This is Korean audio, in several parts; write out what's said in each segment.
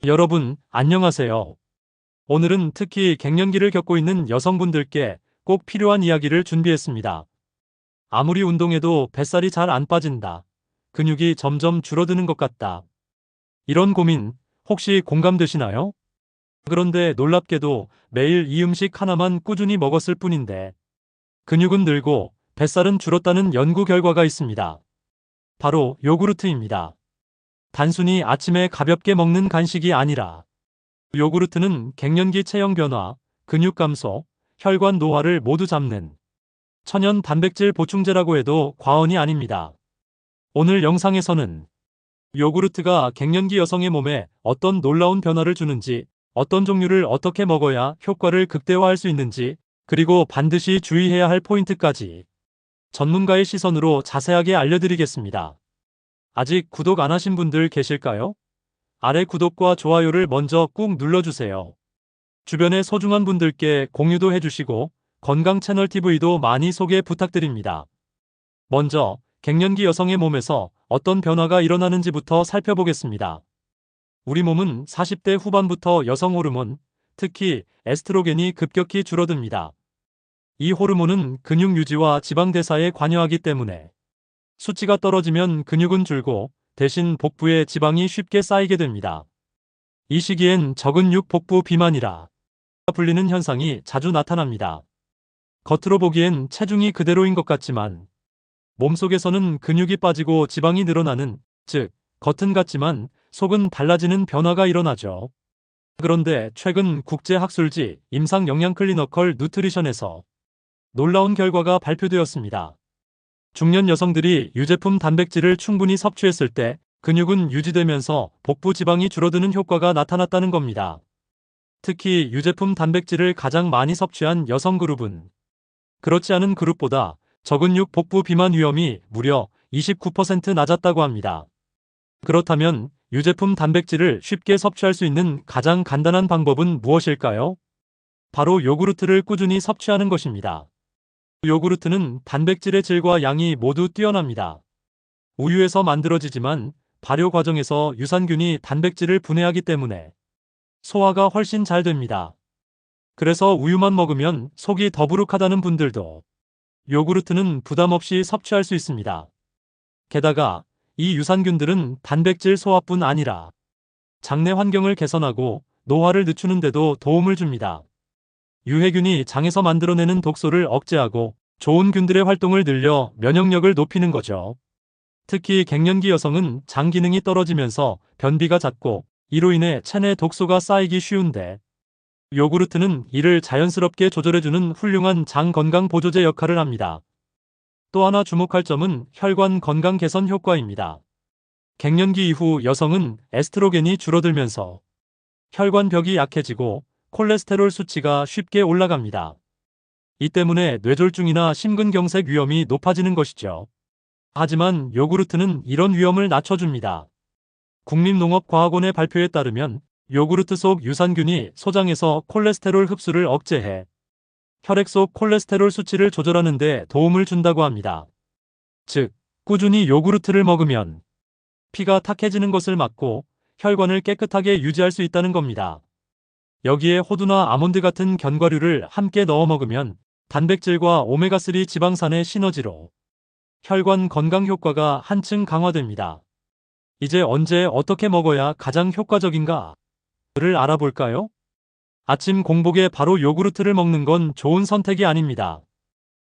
여러분, 안녕하세요. 오늘은 특히 갱년기를 겪고 있는 여성분들께 꼭 필요한 이야기를 준비했습니다. 아무리 운동해도 뱃살이 잘 안 빠진다. 근육이 점점 줄어드는 것 같다. 이런 고민 혹시 공감되시나요? 그런데 놀랍게도 매일 이 음식 하나만 꾸준히 먹었을 뿐인데 근육은 늘고 뱃살은 줄었다는 연구 결과가 있습니다. 바로 요구르트입니다. 단순히 아침에 가볍게 먹는 간식이 아니라 요구르트는 갱년기 체형 변화, 근육 감소, 혈관 노화를 모두 잡는 천연 단백질 보충제라고 해도 과언이 아닙니다. 오늘 영상에서는 요구르트가 갱년기 여성의 몸에 어떤 놀라운 변화를 주는지, 어떤 종류를 어떻게 먹어야 효과를 극대화할 수 있는지, 그리고 반드시 주의해야 할 포인트까지 전문가의 시선으로 자세하게 알려드리겠습니다. 아직 구독 안 하신 분들 계실까요? 아래 구독과 좋아요를 먼저 꾹 눌러주세요. 주변의 소중한 분들께 공유도 해주시고 건강 채널 TV도 많이 소개 부탁드립니다. 먼저 갱년기 여성의 몸에서 어떤 변화가 일어나는지부터 살펴보겠습니다. 우리 몸은 40대 후반부터 여성 호르몬, 특히 에스트로겐이 급격히 줄어듭니다. 이 호르몬은 근육 유지와 지방 대사에 관여하기 때문에 수치가 떨어지면 근육은 줄고 대신 복부에 지방이 쉽게 쌓이게 됩니다. 이 시기엔 저근육 복부 비만이라 불리는 현상이 자주 나타납니다. 겉으로 보기엔 체중이 그대로인 것 같지만 몸속에서는 근육이 빠지고 지방이 늘어나는, 즉 겉은 같지만 속은 달라지는 변화가 일어나죠. 그런데 최근 국제학술지 임상영양클리니컬 누트리션에서 놀라운 결과가 발표되었습니다. 중년 여성들이 유제품 단백질을 충분히 섭취했을 때 근육은 유지되면서 복부 지방이 줄어드는 효과가 나타났다는 겁니다. 특히 유제품 단백질을 가장 많이 섭취한 여성 그룹은 그렇지 않은 그룹보다 저근육 복부 비만 위험이 무려 29% 낮았다고 합니다. 그렇다면 유제품 단백질을 쉽게 섭취할 수 있는 가장 간단한 방법은 무엇일까요? 바로 요구르트를 꾸준히 섭취하는 것입니다. 요구르트는 단백질의 질과 양이 모두 뛰어납니다. 우유에서 만들어지지만 발효 과정에서 유산균이 단백질을 분해하기 때문에 소화가 훨씬 잘 됩니다. 그래서 우유만 먹으면 속이 더부룩하다는 분들도 요구르트는 부담 없이 섭취할 수 있습니다. 게다가 이 유산균들은 단백질 소화뿐 아니라 장내 환경을 개선하고 노화를 늦추는 데도 도움을 줍니다. 유해균이 장에서 만들어내는 독소를 억제하고 좋은 균들의 활동을 늘려 면역력을 높이는 거죠. 특히 갱년기 여성은 장 기능이 떨어지면서 변비가 잦고 이로 인해 체내 독소가 쌓이기 쉬운데 요구르트는 이를 자연스럽게 조절해주는 훌륭한 장 건강 보조제 역할을 합니다. 또 하나 주목할 점은 혈관 건강 개선 효과입니다. 갱년기 이후 여성은 에스트로겐이 줄어들면서 혈관벽이 약해지고 콜레스테롤 수치가 쉽게 올라갑니다. 이 때문에 뇌졸중이나 심근경색 위험이 높아지는 것이죠. 하지만 요구르트는 이런 위험을 낮춰줍니다. 국립농업과학원의 발표에 따르면 요구르트 속 유산균이 소장에서 콜레스테롤 흡수를 억제해 혈액 속 콜레스테롤 수치를 조절하는 데 도움을 준다고 합니다. 즉, 꾸준히 요구르트를 먹으면 피가 탁해지는 것을 막고 혈관을 깨끗하게 유지할 수 있다는 겁니다. 여기에 호두나 아몬드 같은 견과류를 함께 넣어 먹으면 단백질과 오메가3 지방산의 시너지로 혈관 건강 효과가 한층 강화됩니다. 이제 언제 어떻게 먹어야 가장 효과적인가를 알아볼까요? 아침 공복에 바로 요구르트를 먹는 건 좋은 선택이 아닙니다.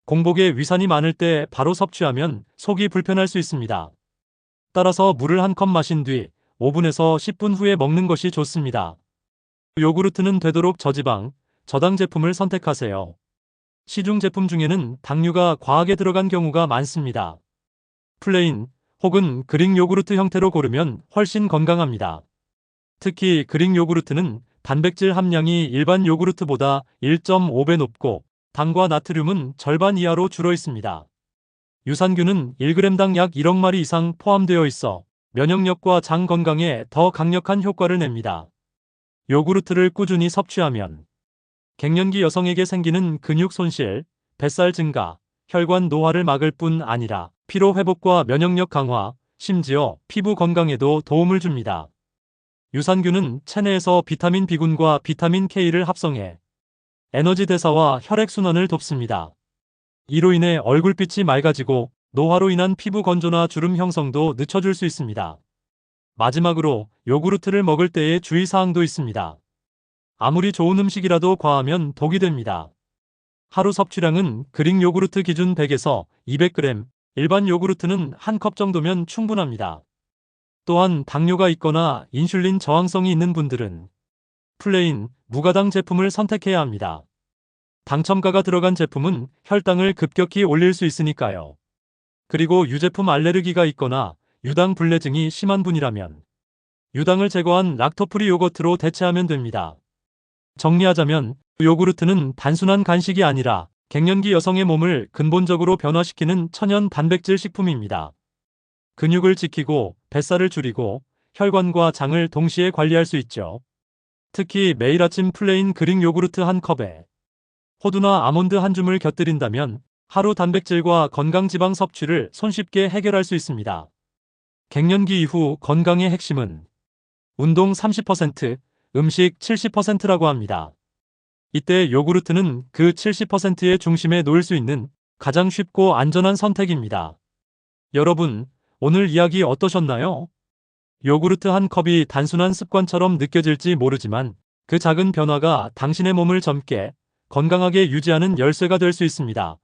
공복에 위산이 많을 때 바로 섭취하면 속이 불편할 수 있습니다. 따라서 물을 한 컵 마신 뒤 5분에서 10분 후에 먹는 것이 좋습니다. 요구르트는 되도록 저지방, 저당 제품을 선택하세요. 시중 제품 중에는 당류가 과하게 들어간 경우가 많습니다. 플레인 혹은 그릭 요구르트 형태로 고르면 훨씬 건강합니다. 특히 그릭 요구르트는 단백질 함량이 일반 요구르트보다 1.5배 높고 당과 나트륨은 절반 이하로 줄어 있습니다. 유산균은 1g당 약 1억 마리 이상 포함되어 있어 면역력과 장 건강에 더 강력한 효과를 냅니다. 요구르트를 꾸준히 섭취하면 갱년기 여성에게 생기는 근육 손실, 뱃살 증가, 혈관 노화를 막을 뿐 아니라 피로 회복과 면역력 강화, 심지어 피부 건강에도 도움을 줍니다. 유산균은 체내에서 비타민 B군과 비타민 K를 합성해 에너지 대사와 혈액순환을 돕습니다. 이로 인해 얼굴빛이 맑아지고 노화로 인한 피부 건조나 주름 형성도 늦춰줄 수 있습니다. 마지막으로 요구르트를 먹을 때의 주의사항도 있습니다. 아무리 좋은 음식이라도 과하면 독이 됩니다. 하루 섭취량은 그릭 요구르트 기준 100에서 200g, 일반 요구르트는 한 컵 정도면 충분합니다. 또한 당뇨가 있거나 인슐린 저항성이 있는 분들은 플레인, 무가당 제품을 선택해야 합니다. 당첨가가 들어간 제품은 혈당을 급격히 올릴 수 있으니까요. 그리고 유제품 알레르기가 있거나 유당 불내증이 심한 분이라면 유당을 제거한 락토프리 요거트로 대체하면 됩니다. 정리하자면 요구르트는 단순한 간식이 아니라 갱년기 여성의 몸을 근본적으로 변화시키는 천연 단백질 식품입니다. 근육을 지키고 뱃살을 줄이고 혈관과 장을 동시에 관리할 수 있죠. 특히 매일 아침 플레인 그릭 요구르트 한 컵에 호두나 아몬드 한 줌을 곁들인다면 하루 단백질과 건강 지방 섭취를 손쉽게 해결할 수 있습니다. 갱년기 이후 건강의 핵심은 운동 30%, 음식 70%라고 합니다. 이때 요구르트는 그 70%의 중심에 놓일 수 있는 가장 쉽고 안전한 선택입니다. 여러분, 오늘 이야기 어떠셨나요? 요구르트 한 컵이 단순한 습관처럼 느껴질지 모르지만 그 작은 변화가 당신의 몸을 젊게 건강하게 유지하는 열쇠가 될 수 있습니다.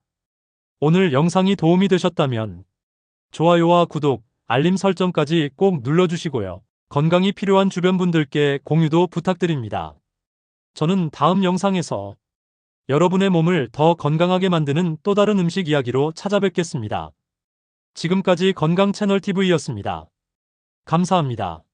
오늘 영상이 도움이 되셨다면 좋아요와 구독, 알림 설정까지 꼭 눌러주시고요. 건강이 필요한 주변 분들께 공유도 부탁드립니다. 저는 다음 영상에서 여러분의 몸을 더 건강하게 만드는 또 다른 음식 이야기로 찾아뵙겠습니다. 지금까지 건강 채널 TV였습니다. 감사합니다.